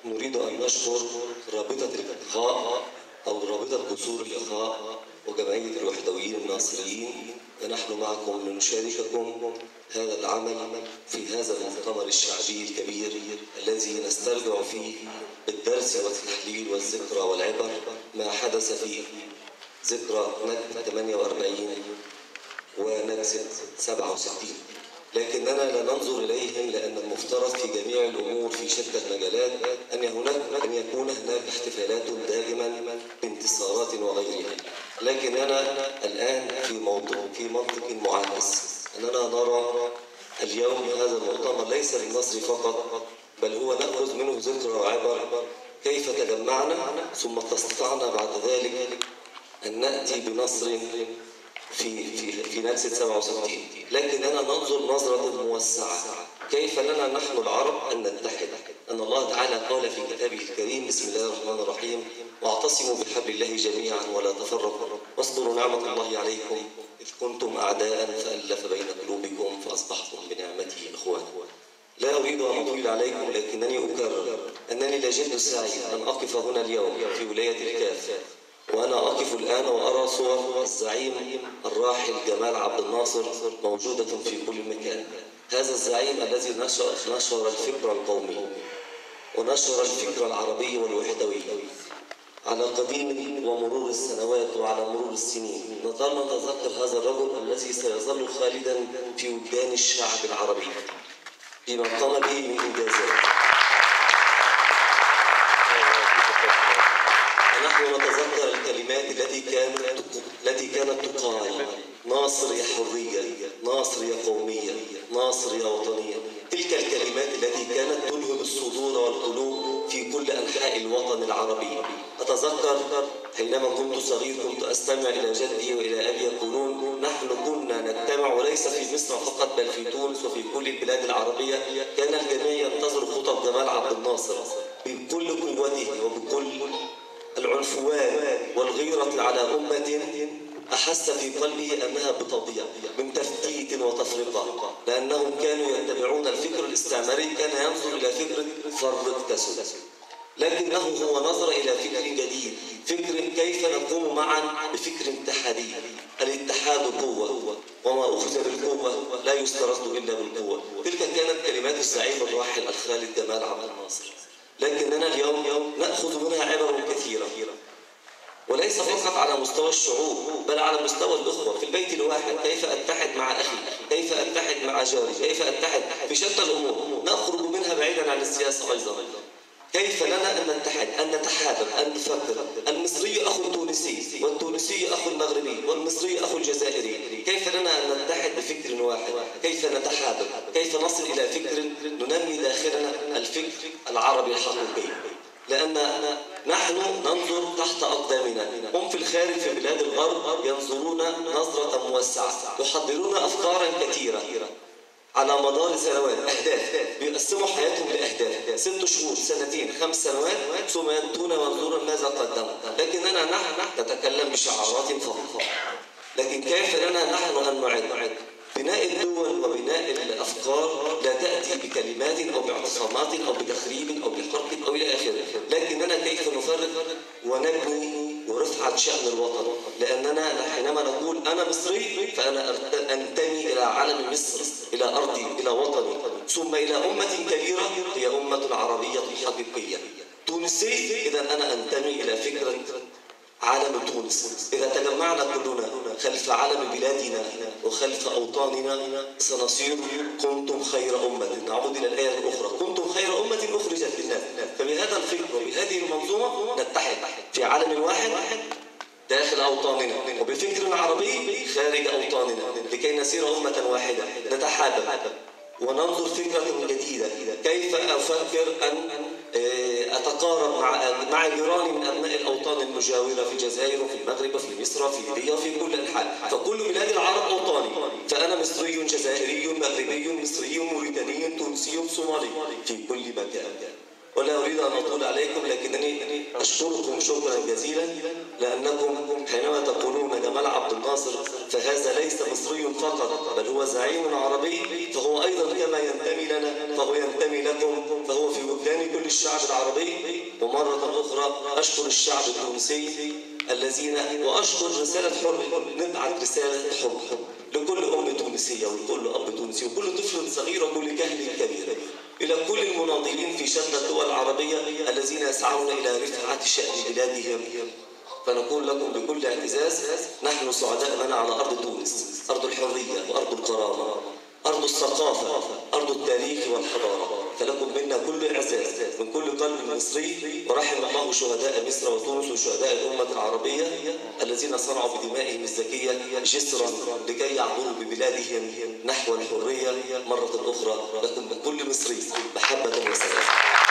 نريد أن نشكر رابطة الإخاء أو رابطة جسور الإخاء وجمعية الوحدويين الناصريين، ونحن معكم لنشارككم هذا العمل في هذا المؤتمر الشعبي الكبير الذي نسترجع فيه بالدرس والتحليل والذكرى والعبر ما حدث في ذكرى نكبة 48 ونكسة 67. لكننا لا ننظر إليهم، لأن المفترض في جميع الأمور في شتى المجالات أن يكون هناك احتفالات دائما بانتصارات وغيرها. لكننا الآن في منطق معاكس، أننا نرى اليوم هذا المؤتمر ليس للنصر فقط، بل هو نأخذ منه ذكرى وعبر كيف تجمعنا ثم استطعنا بعد ذلك أن نأتي بنصر في نكسة 67. لكننا ننظر نظرة موسعة، كيف لنا نحن العرب أن نتحد؟ أن الله تعالى قال في كتابه الكريم: بسم الله الرحمن الرحيم: واعتصموا بحبل الله جميعا ولا تفرقوا واذكروا نعمة الله عليكم إذ كنتم أعداء فألف بين قلوبكم فأصبحتم بنعمته إخوانا. لا أريد أن أطيل عليكم، لكنني أكرر أنني لجد سعيد أن أقف هنا اليوم في ولاية الكاف، وأنا أقف الآن وأرى صور الزعيم الراحل جمال عبد الناصر موجودة في كل مكان. هذا الزعيم الذي نشر الفكر القومي ونشر الفكر العربي والوحدوي على قديم ومرور السنوات وعلى مرور السنين. نظل نتذكر هذا الرجل الذي سيظل خالدا في وجدان الشعب العربي بما قام به من إنجازات. ونحن نتذكر الكلمات التي كانت تقال: ناصر يا حرية، ناصر يا قومية، ناصر يا وطنية. تلك الكلمات التي كانت تلهب الصدور والقلوب في كل أنحاء الوطن العربي. أتذكر حينما كنت صغير كنت أستمع إلى جدي وإلى أبي يقولون: نحن كنا نجتمع وليس في مصر فقط بل في تونس وفي كل البلاد العربية. كان الجميع ينتظر خطب جمال عبد الناصر بكل قوته وبكل العنفوان والغيرة على أمة أحس في قلبه أنها بتضيع من تفتيت وتفرقة، لأنهم كانوا يتبعون الفكر الاستعماري، كان ينظر إلى فكرة فرق كسل. لكنه هو نظر إلى فكر جديد، فكر كيف نقوم معا بفكر اتحادي. الاتحاد قوة، وما أخذ بالقوة لا يسترد إلا بالقوة. تلك كانت كلمات الزعيم الراحل الخالد جمال عبد الناصر. لكننا اليوم نأخذ منها عبر كثيرة، وليس فقط على مستوى الشعوب بل على مستوى الأخوة في البيت الواحد. كيف أتحد مع أخي، كيف أتحد مع جاري، كيف أتحد في شتى الأمور. نخرج منها بعيدا عن السياسة أيضا. كيف لنا أن نتحد، أن نتحابب، أن نفكر. المصري أخو التونسي، والتونسي أخو المغربي، والمصري أخو الجزائري. كيف لنا أن نتحد بفكر واحد؟ كيف نتحابب؟ كيف نصل إلى فكر ننمي داخلنا الفكر العربي الحقيقي؟ لأن نحن ننظر تحت أقدامنا، هم في الخارج في بلاد الغرب ينظرون نظرة موسعة، يحضرون أفكارا كثيرة على مدار سنوات، أهداف، بيقسموا حياتهم لأهداف 6 شهور، سنتين، 5 سنوات، ثم يأتون وينظرون ماذا قدموا. لكننا نحن نتكلم بشعارات فقط. لكن كيف لنا نحن أن نعد؟ بناء الدول وبناء الأفكار لا تأتي بكلمات أو باعتصامات أو بتخريب أو بحرق أو إلى آخره، لكننا كيف نفرق ونبني ورفعة شأن الوطن. لأننا حينما نقول أنا مصري فأنا أنتمي إلى علم مصر، إلى أرضي، إلى وطني، ثم إلى أمة كبيرة هي أمة العربية حقيقية. تونسي، إذا أنا أنتمي إلى فكرة عالم تونس. إذا تجمعنا كلنا خلف علم بلادنا وخلف أوطاننا سنصير كنتم خير أمة. نعود إلى الآية الأخرى: كنتم خير أمة أخرجت للناس. فبهذا الفكر وبهذه المنظومة نتحد في عالم واحد داخل أوطاننا، وبفكر عربي خارج أوطاننا، لكي نسير أمة واحدة نتحابب وننظر فكرة جديدة. كيف أفكر أن أتقارب مع جيراني من أبناء الأوطان المجاورة في الجزائر وفي المغرب وفي مصر وفي ليبيا وفي كل أنحاء. فكل بلاد العرب أوطاني، فأنا مصري جزائري مغربي مصري موريتاني تونسي صومالي في كل مكان. ولا أريد أن أطول عليكم، لكنني أشكركم شكرا جزيلا، لأنكم حينما تقولون جمال عبد الناصر فهذا ليس مصري فقط، بل هو زعيم عربي، فهو أيضا كما ينتمي لنا فهو ينتمي لكم، فهو في وجدان كل الشعب العربي، ومرة أخرى أشكر الشعب التونسي الذين، وأشكر رسالة حب، نبعث رسالة حب لكل أم تونسية ولكل أب تونسي وكل طفل صغير وكل كاهن كبير، إلى كل المناضلين في شتى الدول العربية الذين يسعون إلى رفعة شأن بلادهم. فنقول لكم بكل اعتزاز: نحن سعداء لنا على أرض تونس، أرض الحرية وأرض الكرامة، أرض الثقافة، أرض التاريخ والحضارة. فلكم منا كل إعزاز من كل قلب مصري، ورحم الله شهداء مصر وتونس وشهداء الأمة العربية الذين صنعوا بدمائهم الزكية جسرا لكي يعبروا ببلادهم نحو الحرية مرة أخرى. لكم من كل مصري محبة وسلام.